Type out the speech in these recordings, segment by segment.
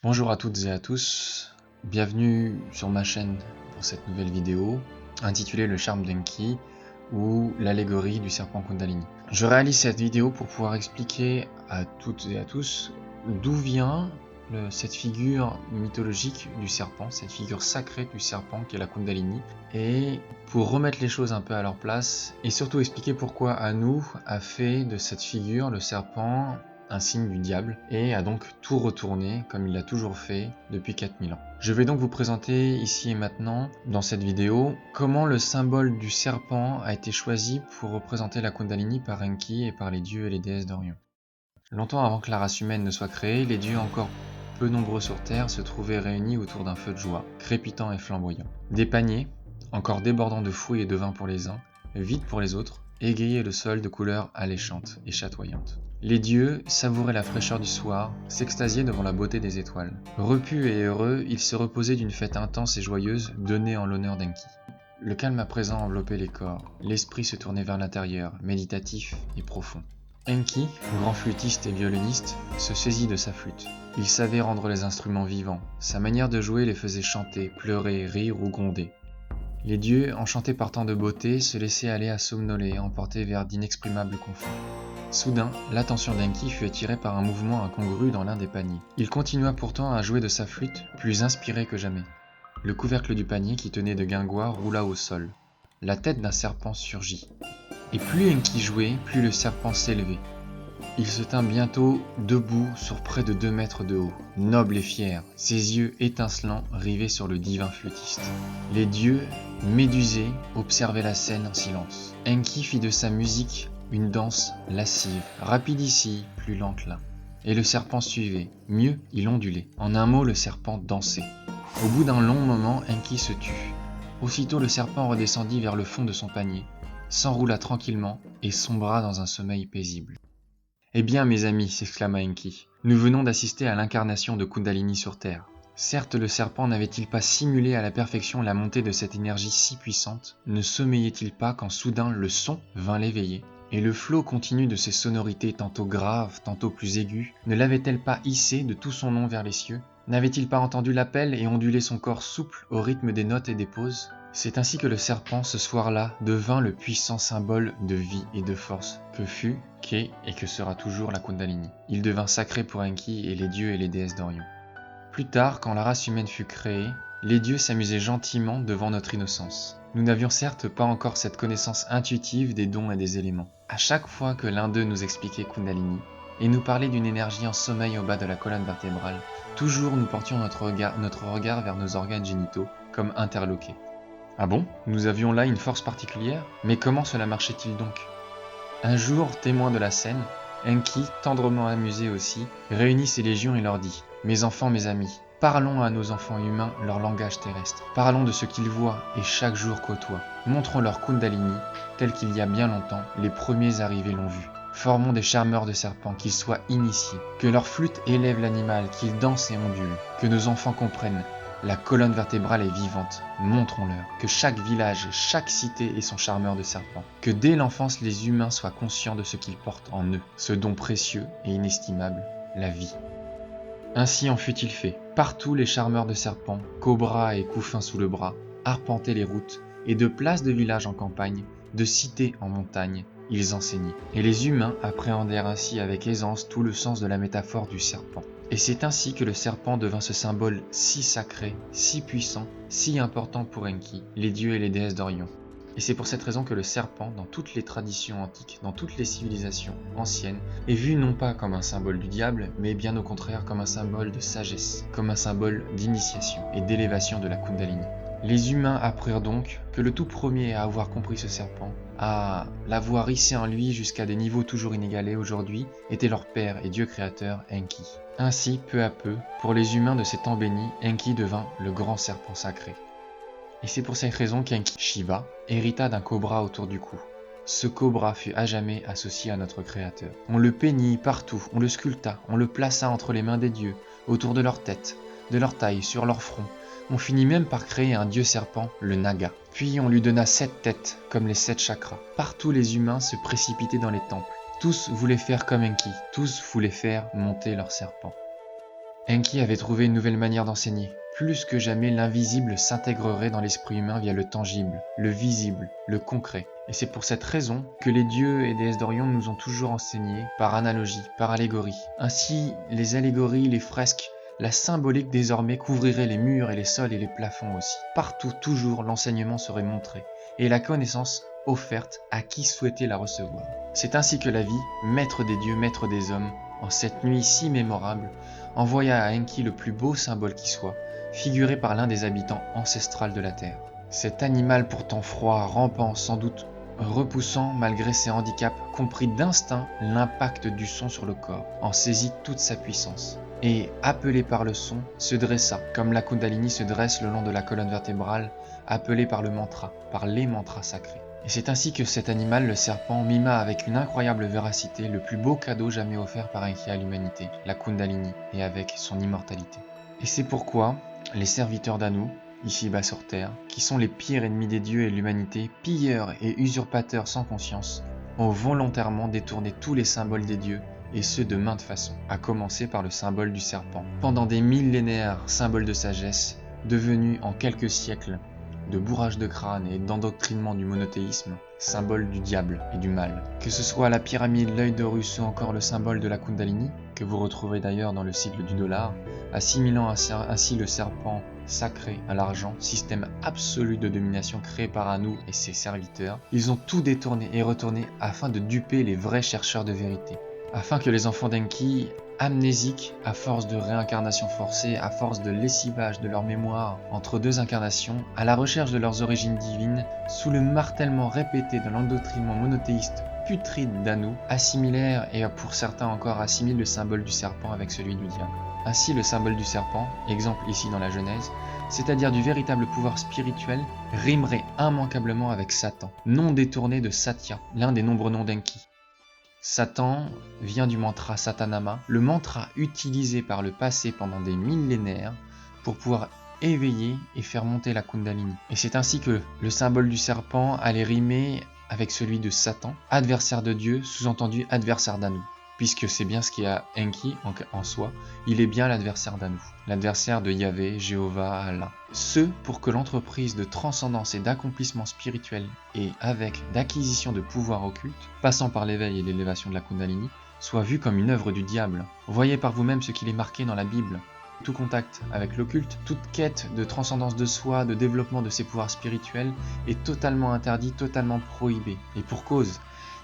Bonjour à toutes et à tous, bienvenue sur ma chaîne pour cette nouvelle vidéo intitulée Le charme d'Enki ou l'allégorie du serpent Kundalini. Je réalise cette vidéo pour pouvoir expliquer à toutes et à tous d'où vient cette figure mythologique du serpent, cette figure sacrée du serpent qu'est la Kundalini, et pour remettre les choses un peu à leur place et surtout expliquer pourquoi Anu a fait de cette figure, le serpent, un signe du diable, et a donc tout retourné comme il l'a toujours fait depuis 4000 ans. Je vais donc vous présenter ici et maintenant, dans cette vidéo, comment le symbole du serpent a été choisi pour représenter la Kundalini par Enki et par les dieux et les déesses d'Orient. Longtemps avant que la race humaine ne soit créée, les dieux encore peu nombreux sur Terre se trouvaient réunis autour d'un feu de joie, crépitant et flamboyant. Des paniers, encore débordant de fouilles et de vin pour les uns, vides pour les autres, égayaient le sol de couleurs alléchantes et chatoyantes. Les dieux savouraient la fraîcheur du soir, s'extasiaient devant la beauté des étoiles. Repus et heureux, ils se reposaient d'une fête intense et joyeuse donnée en l'honneur d'Enki. Le calme à présent enveloppait les corps, l'esprit se tournait vers l'intérieur, méditatif et profond. Enki, grand flûtiste et violoniste, se saisit de sa flûte. Il savait rendre les instruments vivants, sa manière de jouer les faisait chanter, pleurer, rire ou gronder. Les dieux, enchantés par tant de beauté, se laissaient aller à somnoler, emportés vers d'inexprimables conforts. Soudain, l'attention d'Enki fut attirée par un mouvement incongru dans l'un des paniers. Il continua pourtant à jouer de sa flûte, plus inspiré que jamais. Le couvercle du panier qui tenait de guingois roula au sol. La tête d'un serpent surgit. Et plus Enki jouait, plus le serpent s'élevait. Il se tint bientôt debout sur près de 2 mètres de haut, noble et fier, ses yeux étincelants rivés sur le divin flûtiste. Les dieux, médusés, observaient la scène en silence. Enki fit de sa musique une danse lascive, rapide ici, plus lente là. Et le serpent suivait, mieux, il ondulait. En un mot, le serpent dansait. Au bout d'un long moment, Enki se tut. Aussitôt le serpent redescendit vers le fond de son panier, s'enroula tranquillement et sombra dans un sommeil paisible. « Eh bien, mes amis, s'exclama Enki, nous venons d'assister à l'incarnation de Kundalini sur Terre. Certes, le serpent n'avait-il pas simulé à la perfection la montée de cette énergie si puissante? Ne sommeillait-il pas quand soudain le son vint l'éveiller? Et le flot continu de ses sonorités tantôt graves, tantôt plus aiguës, ne l'avait-elle pas hissé de tout son long vers les cieux? N'avait-il pas entendu l'appel et ondulé son corps souple au rythme des notes et des pauses? C'est ainsi que le serpent, ce soir-là, devint le puissant symbole de vie et de force que fut, qu'est et que sera toujours la Kundalini. Il devint sacré pour Enki et les dieux et les déesses d'Orient. Plus tard, quand la race humaine fut créée, les dieux s'amusaient gentiment devant notre innocence. Nous n'avions certes pas encore cette connaissance intuitive des dons et des éléments. À chaque fois que l'un d'eux nous expliquait Kundalini et nous parlait d'une énergie en sommeil au bas de la colonne vertébrale, toujours nous portions notre regard vers nos organes génitaux comme interloqués. Ah bon? Nous avions là une force particulière? Mais comment cela marchait-il donc? Un jour, témoin de la scène, Enki, tendrement amusé aussi, réunit ses légions et leur dit « Mes enfants, mes amis, parlons à nos enfants humains leur langage terrestre. Parlons de ce qu'ils voient et chaque jour côtoient. Montrons leur Kundalini, tel qu'il y a bien longtemps, les premiers arrivés l'ont vu. Formons des charmeurs de serpents, qu'ils soient initiés. Que leur flûte élève l'animal, qu'il danse et ondule. Que nos enfants comprennent. La colonne vertébrale est vivante, montrons-leur. Que chaque village, chaque cité ait son charmeur de serpent. Que dès l'enfance les humains soient conscients de ce qu'ils portent en eux, ce don précieux et inestimable, la vie. » Ainsi en fut-il fait. Partout les charmeurs de serpents, cobras et couffins sous le bras, arpentaient les routes, et de places de villages en campagne, de cités en montagne, ils enseignaient. Et les humains appréhendèrent ainsi avec aisance tout le sens de la métaphore du serpent. Et c'est ainsi que le serpent devint ce symbole si sacré, si puissant, si important pour Enki, les dieux et les déesses d'Orient. Et c'est pour cette raison que le serpent, dans toutes les traditions antiques, dans toutes les civilisations anciennes, est vu non pas comme un symbole du diable, mais bien au contraire comme un symbole de sagesse, comme un symbole d'initiation et d'élévation de la Kundalini. Les humains apprirent donc que le tout premier à avoir compris ce serpent, à l'avoir hissé en lui jusqu'à des niveaux toujours inégalés aujourd'hui, était leur père et Dieu créateur, Enki. Ainsi, peu à peu, pour les humains de ces temps bénis, Enki devint le grand serpent sacré. Et c'est pour cette raison qu'Enki, Shiva, hérita d'un cobra autour du cou. Ce cobra fut à jamais associé à notre créateur. On le peignit partout, on le sculpta, on le plaça entre les mains des dieux, autour de leur tête, de leur taille, sur leur front. On finit même par créer un dieu serpent, le Naga. Puis on lui donna 7 têtes, comme les 7 chakras. Partout les humains se précipitaient dans les temples. Tous voulaient faire comme Enki, tous voulaient faire monter leur serpent. Enki avait trouvé une nouvelle manière d'enseigner. Plus que jamais, l'invisible s'intégrerait dans l'esprit humain via le tangible, le visible, le concret. Et c'est pour cette raison que les dieux et déesses d'Orient nous ont toujours enseigné par analogie, par allégorie. Ainsi, les allégories, les fresques, la symbolique désormais couvrirait les murs et les sols et les plafonds aussi. Partout, toujours, l'enseignement serait montré et la connaissance offerte à qui souhaitait la recevoir. C'est ainsi que la vie, maître des dieux, maître des hommes, en cette nuit si mémorable, envoya à Enki le plus beau symbole qui soit, figuré par l'un des habitants ancestrales de la Terre. Cet animal pourtant froid, rampant, sans doute repoussant malgré ses handicaps, comprit d'instinct l'impact du son sur le corps, en saisit toute sa puissance. Et, appelé par le son, se dressa, comme la Kundalini se dresse le long de la colonne vertébrale, appelé par le mantra, par les mantras sacrés. Et c'est ainsi que cet animal, le serpent, mima avec une incroyable véracité le plus beau cadeau jamais offert par Enki à l'humanité, la Kundalini, et avec son immortalité. Et c'est pourquoi les serviteurs d'Anu, ici-bas sur Terre, qui sont les pires ennemis des dieux et de l'humanité, pilleurs et usurpateurs sans conscience, ont volontairement détourné tous les symboles des dieux, et ce de maintes façons, à commencer par le symbole du serpent. Pendant des millénaires, symbole de sagesse, devenu en quelques siècles de bourrage de crâne et d'endoctrinement du monothéisme, symbole du diable et du mal. Que ce soit la pyramide, l'œil d'Horus ou encore le symbole de la Kundalini, que vous retrouverez d'ailleurs dans le cycle du dollar, assimilant ainsi le serpent sacré à l'argent, système absolu de domination créé par Anu et ses serviteurs, ils ont tout détourné et retourné afin de duper les vrais chercheurs de vérité. Afin que les enfants d'Enki, amnésiques à force de réincarnation forcée, à force de lessivage de leur mémoire entre deux incarnations, à la recherche de leurs origines divines, sous le martèlement répété de l'endoctrinement monothéiste putride d'Anu, assimilèrent et pour certains encore assimilent le symbole du serpent avec celui du diable. Ainsi le symbole du serpent, exemple ici dans la Genèse, c'est-à-dire du véritable pouvoir spirituel, rimerait immanquablement avec Satan, nom détourné de Satya, l'un des nombreux noms d'Enki. Satan vient du mantra Satanama, le mantra utilisé par le passé pendant des millénaires pour pouvoir éveiller et faire monter la Kundalini. Et c'est ainsi que le symbole du serpent allait rimer avec celui de Satan, adversaire de Dieu, sous-entendu adversaire d'Anu. Puisque c'est bien ce qu'il y a Enki en soi, il est bien l'adversaire d'Anu, l'adversaire de Yahvé, Jéhovah, Allah. Ce pour que l'entreprise de transcendance et d'accomplissement spirituel et avec d'acquisition de pouvoir occulte, passant par l'éveil et l'élévation de la Kundalini, soit vue comme une œuvre du diable. Voyez par vous-même ce qu'il est marqué dans la Bible. Tout contact avec l'occulte, toute quête de transcendance de soi, de développement de ses pouvoirs spirituels est totalement interdit, totalement prohibé. Et pour cause.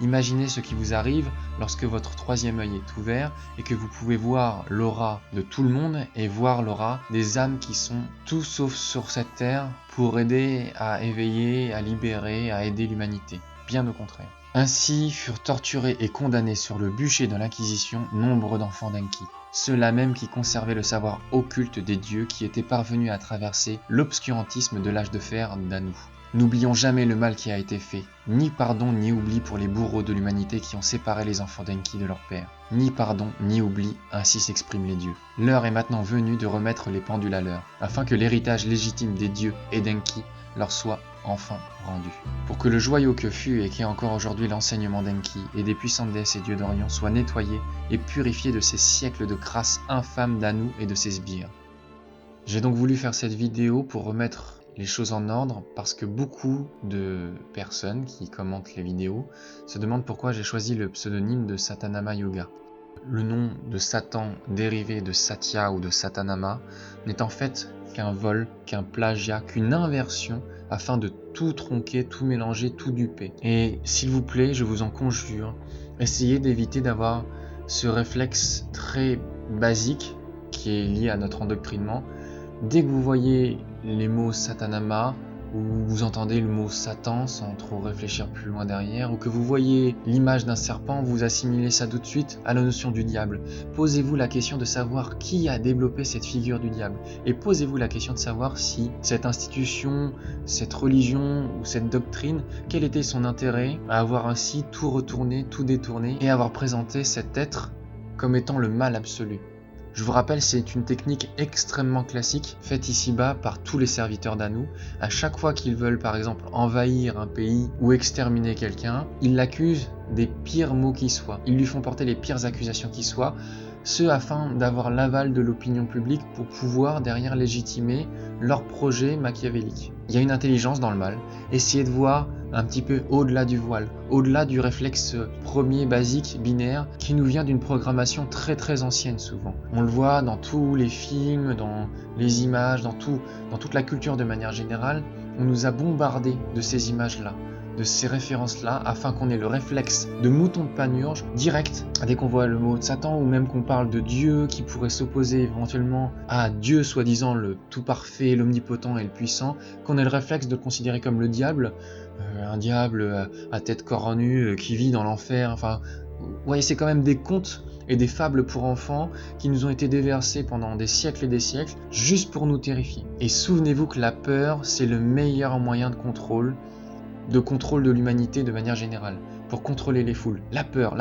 Imaginez ce qui vous arrive lorsque votre troisième œil est ouvert et que vous pouvez voir l'aura de tout le monde et voir l'aura des âmes qui sont tout sauf sur cette terre pour aider à éveiller, à libérer, à aider l'humanité. Bien au contraire. Ainsi furent torturés et condamnés sur le bûcher de l'Inquisition nombre d'enfants d'Enki. Ceux-là même qui conservaient le savoir occulte des dieux qui étaient parvenus à traverser l'obscurantisme de l'âge de fer d'Anu. N'oublions jamais le mal qui a été fait, ni pardon ni oubli pour les bourreaux de l'humanité qui ont séparé les enfants d'Enki de leur père. Ni pardon ni oubli, ainsi s'expriment les dieux. L'heure est maintenant venue de remettre les pendules à l'heure, afin que l'héritage légitime des dieux et d'Enki leur soit enfin rendu. Pour que le joyau que fut et qui est encore aujourd'hui l'enseignement d'Enki et des puissantes déesses et dieux d'Orient soit nettoyé et purifié de ces siècles de crasse infâme d'Anu et de ses sbires. J'ai donc voulu faire cette vidéo pour remettre les choses en ordre parce que beaucoup de personnes qui commentent les vidéos se demandent pourquoi j'ai choisi le pseudonyme de Satanama Yoga. Le nom de Satan dérivé de Satya ou de Satanama n'est en fait qu'un vol, qu'un plagiat, qu'une inversion afin de tout tronquer, tout mélanger, tout duper. Et s'il vous plaît, je vous en conjure, essayez d'éviter d'avoir ce réflexe très basique qui est lié à notre endoctrinement. Dès que vous voyez les mots Satanama, ou vous entendez le mot Satan sans trop réfléchir plus loin derrière, ou que vous voyez l'image d'un serpent, vous assimilez ça tout de suite à la notion du diable. Posez-vous la question de savoir qui a développé cette figure du diable. Et posez-vous la question de savoir si cette institution, cette religion ou cette doctrine, quel était son intérêt à avoir ainsi tout retourné, tout détourné et avoir présenté cet être comme étant le mal absolu. Je vous rappelle, c'est une technique extrêmement classique, faite ici-bas par tous les serviteurs d'Anu. À chaque fois qu'ils veulent par exemple envahir un pays ou exterminer quelqu'un, ils l'accusent des pires mots qui soient. Ils lui font porter les pires accusations qui soient, ce afin d'avoir l'aval de l'opinion publique pour pouvoir derrière légitimer leur projet machiavélique. Il y a une intelligence dans le mal, essayez de voir un petit peu au-delà du voile, au-delà du réflexe premier basique binaire qui nous vient d'une programmation très ancienne souvent. On le voit dans tous les films, dans les images, dans toute la culture de manière générale, on nous a bombardé de ces images-là, de ces références-là, afin qu'on ait le réflexe de mouton de panurge direct, dès qu'on voit le mot de Satan, ou même qu'on parle de Dieu qui pourrait s'opposer éventuellement à Dieu, soi-disant le tout parfait, l'omnipotent et le puissant, qu'on ait le réflexe de le considérer comme le diable, un diable à tête cornue qui vit dans l'enfer. Enfin, vous voyez, c'est quand même des contes et des fables pour enfants qui nous ont été déversés pendant des siècles et des siècles, juste pour nous terrifier. Et souvenez-vous que la peur, c'est le meilleur moyen de contrôle de l'humanité de manière générale, pour contrôler les foules. La peur.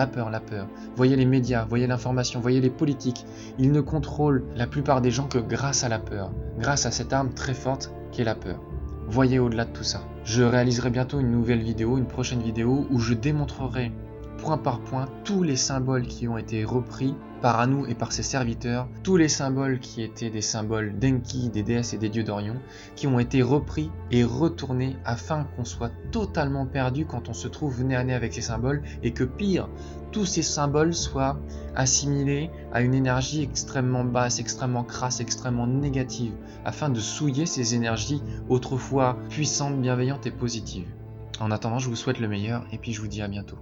Voyez les médias, voyez l'information, voyez les politiques. Ils ne contrôlent la plupart des gens que grâce à la peur, grâce à cette arme très forte qu'est la peur. Voyez au-delà de tout ça. Je réaliserai bientôt une nouvelle vidéo, une prochaine vidéo, où je démontrerai point par point tous les symboles qui ont été repris par Anu et par ses serviteurs, tous les symboles qui étaient des symboles d'Enki, des déesses et des dieux d'Orion, qui ont été repris et retournés afin qu'on soit totalement perdu quand on se trouve nez à nez avec ces symboles, et que pire, tous ces symboles soient assimilés à une énergie extrêmement basse, extrêmement crasse, extrêmement négative, afin de souiller ces énergies autrefois puissantes, bienveillantes et positives. En attendant, je vous souhaite le meilleur et puis je vous dis à bientôt.